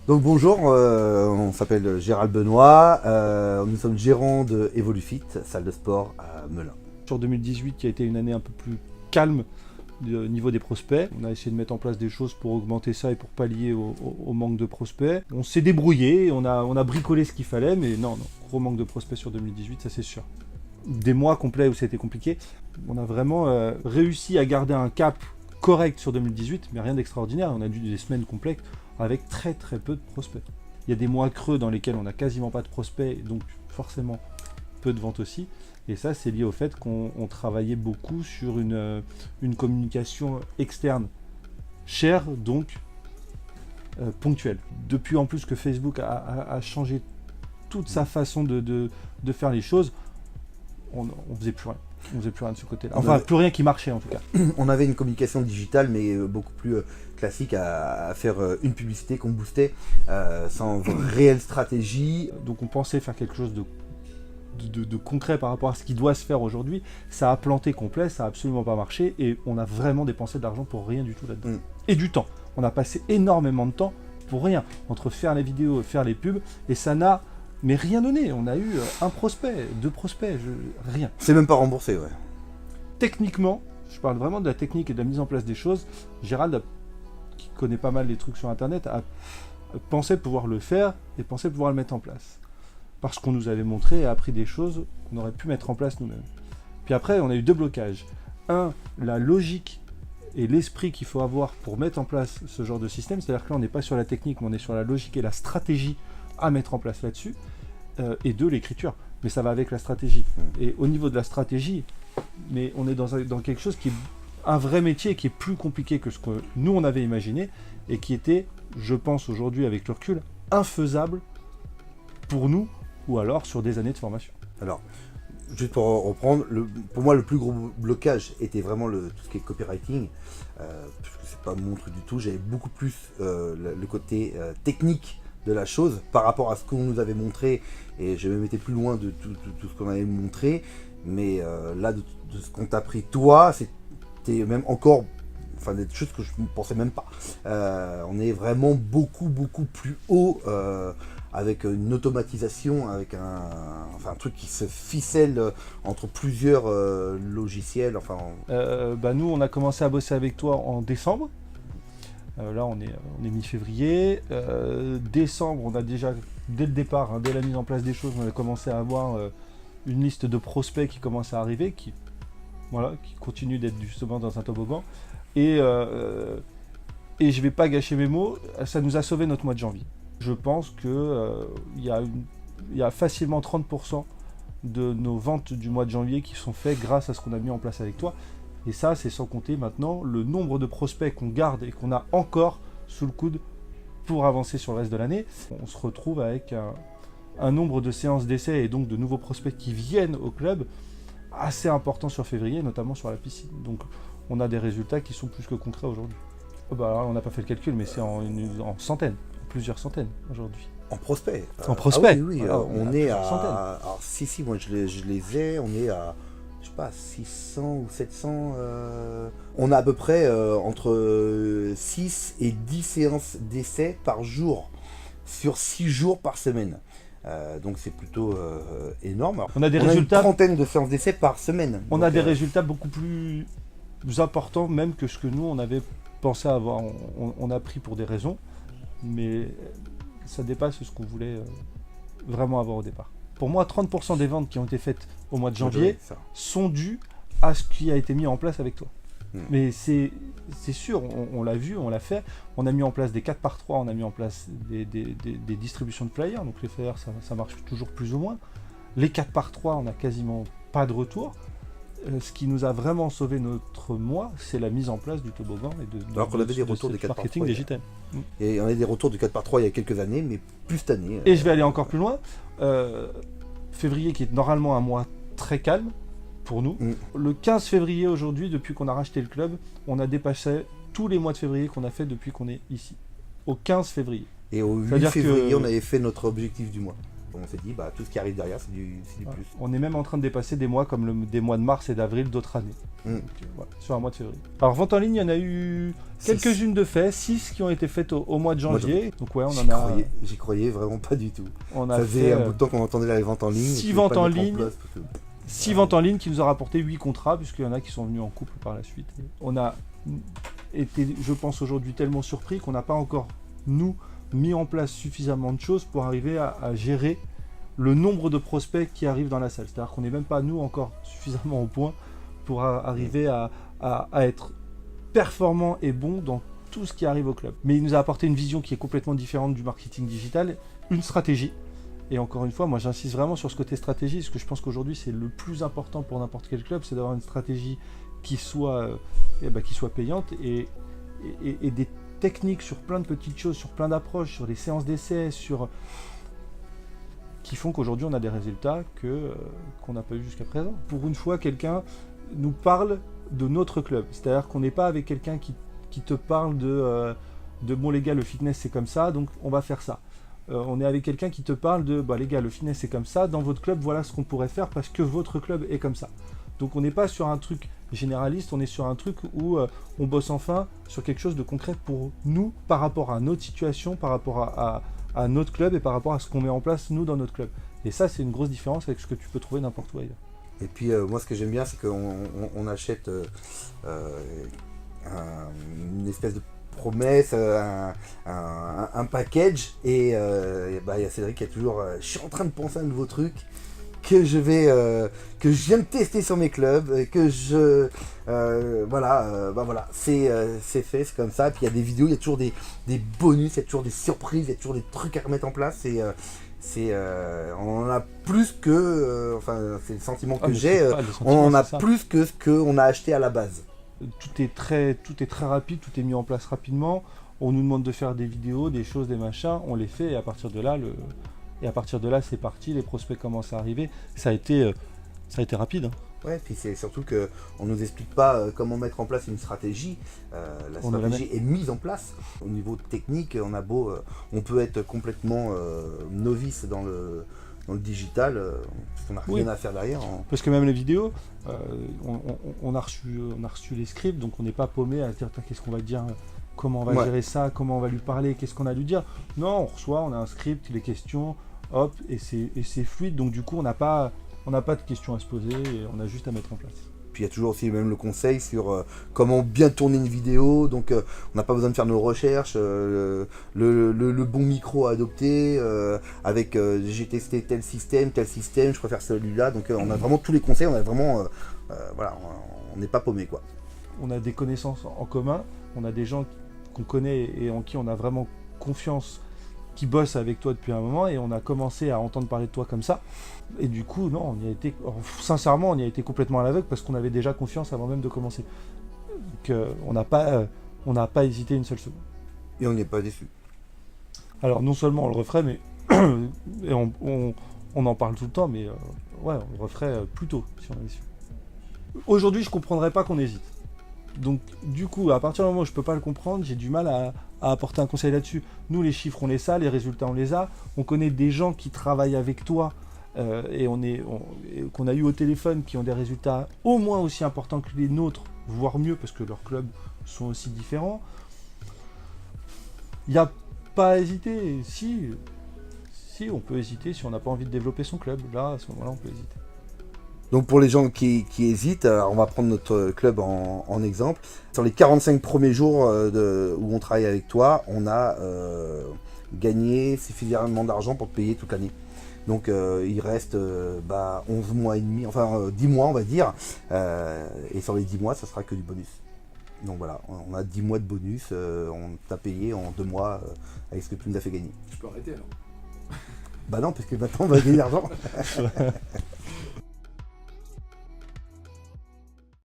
Donc bonjour, on s'appelle Gérald Benoît, nous sommes gérants de Evolufit, salle de sport à Melun. Sur 2018, qui a été une année un peu plus calme au niveau des prospects, on a essayé de mettre en place des choses pour augmenter ça et pour pallier au manque de prospects. On s'est débrouillé, on a bricolé ce qu'il fallait, mais non, gros manque de prospects sur 2018, ça c'est sûr. Des mois complets où c'était compliqué. On a vraiment réussi à garder un cap correct sur 2018, mais rien d'extraordinaire. On a dû des semaines complètes avec très très peu de prospects. Il y a des mois creux dans lesquels on n'a quasiment pas de prospects, donc forcément peu de ventes aussi. Et ça, c'est lié au fait qu'on travaillait beaucoup sur une communication externe, chère, donc ponctuelle. Depuis en plus que Facebook a changé toute sa façon de faire les choses, on faisait plus rien. On faisait plus rien de ce côté-là. Enfin, plus rien qui marchait en tout cas. On avait une communication digitale, mais beaucoup plus classique à faire une publicité qu'on boostait sans réelle stratégie. Donc on pensait faire quelque chose de concret par rapport à ce qui doit se faire aujourd'hui. Ça a planté complet, ça a absolument pas marché et on a vraiment dépensé de l'argent pour rien du tout là-dedans. Et du temps. On a passé énormément de temps pour rien. Entre faire les vidéos et faire les pubs, et ça n'a mais rien donné. On a eu un prospect, deux prospects, rien. C'est même pas remboursé, ouais. Techniquement, je parle vraiment de la technique et de la mise en place des choses. Gérald, qui connaît pas mal les trucs sur Internet, a pensé pouvoir le faire et pensé pouvoir le mettre en place. Parce qu'on nous avait montré et appris des choses qu'on aurait pu mettre en place nous-mêmes. Puis après, on a eu deux blocages. Un, la logique et l'esprit qu'il faut avoir pour mettre en place ce genre de système. C'est-à-dire que là, on n'est pas sur la technique, mais on est sur la logique et la stratégie à mettre en place là-dessus. Et deux, l'écriture. Mais ça va avec la stratégie. Et au niveau de la stratégie, mais on est dans quelque chose qui est un vrai métier qui est plus compliqué que ce que nous, on avait imaginé et qui était, je pense aujourd'hui avec le recul, infaisable pour nous ou alors sur des années de formation. Alors, juste pour reprendre, pour moi le plus gros blocage était vraiment tout ce qui est copywriting, parce que c'est pas mon truc du tout. J'avais beaucoup plus le côté technique de la chose par rapport à ce qu'on nous avait montré, et je même été plus loin de tout ce qu'on avait montré, mais là de ce qu'on t'a appris toi, c'était même encore des choses que je ne pensais même pas. On est vraiment beaucoup plus haut, avec une automatisation, avec un truc qui se ficelle entre plusieurs logiciels. Nous, on a commencé à bosser avec toi en décembre. Là, on est mi-février. Décembre, on a déjà, dès le départ, dès la mise en place des choses, on a commencé à avoir une liste de prospects qui commence à arriver, qui continue d'être justement dans un toboggan. Et je vais pas gâcher mes mots, ça nous a sauvé notre mois de janvier. Je pense que il y a facilement 30% de nos ventes du mois de janvier qui sont faites grâce à ce qu'on a mis en place avec toi. Et ça, c'est sans compter maintenant le nombre de prospects qu'on garde et qu'on a encore sous le coude pour avancer sur le reste de l'année. On se retrouve avec un nombre de séances d'essai et donc de nouveaux prospects qui viennent au club assez important sur février, notamment sur la piscine. Donc on a des résultats qui sont plus que concrets aujourd'hui. Alors, on n'a pas fait le calcul, mais c'est en centaines, plusieurs centaines aujourd'hui. En prospect. En prospect. Oui, on est à... Alors si, moi je les ai, on est à... je sais pas, 600 ou 700. On a à peu près entre 6 et 10 séances d'essai par jour, sur 6 jours par semaine. Donc c'est plutôt énorme. Alors, on a résultats, une trentaine de séances d'essai par semaine. On a des résultats beaucoup plus importants même que ce que nous on avait pensé avoir. On a pris pour des raisons, mais ça dépasse ce qu'on voulait vraiment avoir au départ. Pour moi, 30% des ventes qui ont été faites au mois de janvier sont dues à ce qui a été mis en place avec toi. Mais c'est sûr, on l'a vu, on l'a fait. On a mis en place des 4x3, on a mis en place des distributions de flyers. Donc les flyers, ça marche toujours plus ou moins. Les 4x3, on n'a quasiment pas de retour. Ce qui nous a vraiment sauvé notre mois, c'est la mise en place du toboggan et alors qu'on avait des retours de 4x3 marketing digital. Et on a des retours de 4x3 il y a quelques années, mais plus cette année. Et je vais aller encore plus loin. Février, qui est normalement un mois très calme pour nous. Le 15 février aujourd'hui, depuis qu'on a racheté le club, on a dépassé tous les mois de février qu'on a fait depuis qu'on est ici. Au 15 février. Et au 8 février, on avait fait notre objectif du mois. on s'est dit, tout ce qui arrive derrière, c'est du plus. On est même en train de dépasser des mois comme des mois de mars et d'avril d'autres années. Donc, voilà, sur un mois de février. Alors, vente en ligne, il y en a eu quelques-unes de faites, 6 qui ont été faites au mois de janvier. Donc, ouais, J'y croyais vraiment pas du tout. On ça a faisait un bout de temps qu'on entendait la vente en ligne. 6 ventes en ligne. 6 ventes en ligne qui nous ont rapporté 8 contrats, puisqu'il y en a qui sont venus en couple par la suite. On a été, je pense, aujourd'hui tellement surpris qu'on n'a pas encore, nous, mis en place suffisamment de choses pour arriver à gérer le nombre de prospects qui arrivent dans la salle. C'est-à-dire qu'on n'est même pas, nous, encore suffisamment au point pour arriver à être performant et bon dans tout ce qui arrive au club. Mais il nous a apporté une vision qui est complètement différente du marketing digital, une stratégie. Et encore une fois, moi j'insiste vraiment sur ce côté stratégie, parce que je pense qu'aujourd'hui c'est le plus important pour n'importe quel club, c'est d'avoir une stratégie qui soit payante et des techniques sur plein de petites choses, sur plein d'approches, sur des séances d'essai, qui font qu'aujourd'hui on a des résultats qu'on n'a pas eu jusqu'à présent. Pour une fois, quelqu'un nous parle de notre club, c'est-à-dire qu'on n'est pas avec quelqu'un qui te parle de bon les gars, le fitness c'est comme ça, donc on va faire ça. On est avec quelqu'un qui te parle de les gars, le fitness c'est comme ça, dans votre club voilà ce qu'on pourrait faire parce que votre club est comme ça. Donc on n'est pas sur un truc généraliste, on est sur un truc où on bosse enfin sur quelque chose de concret pour nous par rapport à notre situation, par rapport à notre club et par rapport à ce qu'on met en place nous dans notre club. Et ça c'est une grosse différence avec ce que tu peux trouver n'importe où ailleurs. Et puis moi ce que j'aime bien c'est qu'on achète une espèce de promesse, un package et il y a Cédric qui a toujours je suis en train de penser à un nouveau truc que je viens de tester sur mes clubs, que c'est fait, c'est comme ça. Puis il y a des vidéos, il y a toujours des bonus, il y a toujours des surprises, il y a toujours des trucs à remettre en place. On en a plus que, c'est le sentiment que j'ai, on en a plus que ce qu'on a acheté à la base. Tout est très rapide, tout est mis en place rapidement. On nous demande de faire des vidéos, des choses, des machins, on les fait et à partir de là, c'est parti. Les prospects commencent à arriver. Ça a été rapide. Ouais, puis c'est surtout qu'on nous explique pas comment mettre en place une stratégie. La stratégie est mise en place. Au niveau technique, on peut être complètement novice dans le digital, parce qu'on n'a rien à faire derrière. Parce que même les vidéos, on a reçu les scripts, donc on n'est pas paumé à se dire qu'est-ce qu'on va dire, comment on va gérer ça, comment on va lui parler, qu'est-ce qu'on a à lui dire. Non, on reçoit, on a un script, les questions, hop, et c'est fluide, donc du coup on n'a pas de questions à se poser, et on a juste à mettre en place. Puis il y a toujours aussi même le conseil sur comment bien tourner une vidéo, donc on n'a pas besoin de faire nos recherches, le bon micro à adopter, avec j'ai testé tel système, je préfère celui-là, donc on a vraiment tous les conseils, on a vraiment, on n'est pas paumé quoi. On a des connaissances en commun, on a des gens qu'on connaît et en qui on a vraiment confiance, qui bossent avec toi depuis un moment et on a commencé à entendre parler de toi comme ça. Et du coup, non, sincèrement, on y a été complètement à l'aveugle parce qu'on avait déjà confiance avant même de commencer. Donc on n'a pas hésité une seule seconde. Et on n'est pas déçu. Alors non seulement on le referait, mais et on en parle tout le temps, mais on le referait plus tôt si on avait su. Aujourd'hui, je ne comprendrais pas qu'on hésite. Donc du coup, à partir du moment où je ne peux pas le comprendre, j'ai du mal à apporter un conseil là-dessus. Nous, les chiffres, on les a, les résultats, on les a. On connaît des gens qui travaillent avec toi et qu'on a eu au téléphone, qui ont des résultats au moins aussi importants que les nôtres, voire mieux, parce que leurs clubs sont aussi différents. Il n'y a pas à hésiter. Si, on peut hésiter si on n'a pas envie de développer son club. Là, à ce moment-là, on peut hésiter. Donc pour les gens qui hésitent, alors on va prendre notre club en exemple. Sur les 45 premiers jours où on travaille avec toi, on a gagné suffisamment d'argent pour te payer toute l'année. Donc il reste 11 mois et demi, 10 mois on va dire. Et sur les 10 mois, ça sera que du bonus. Donc voilà, on a 10 mois de bonus, on t'a payé en 2 mois avec ce que tu nous as fait gagner. Je peux arrêter alors. Bah non, parce que maintenant on va gagner de l'argent.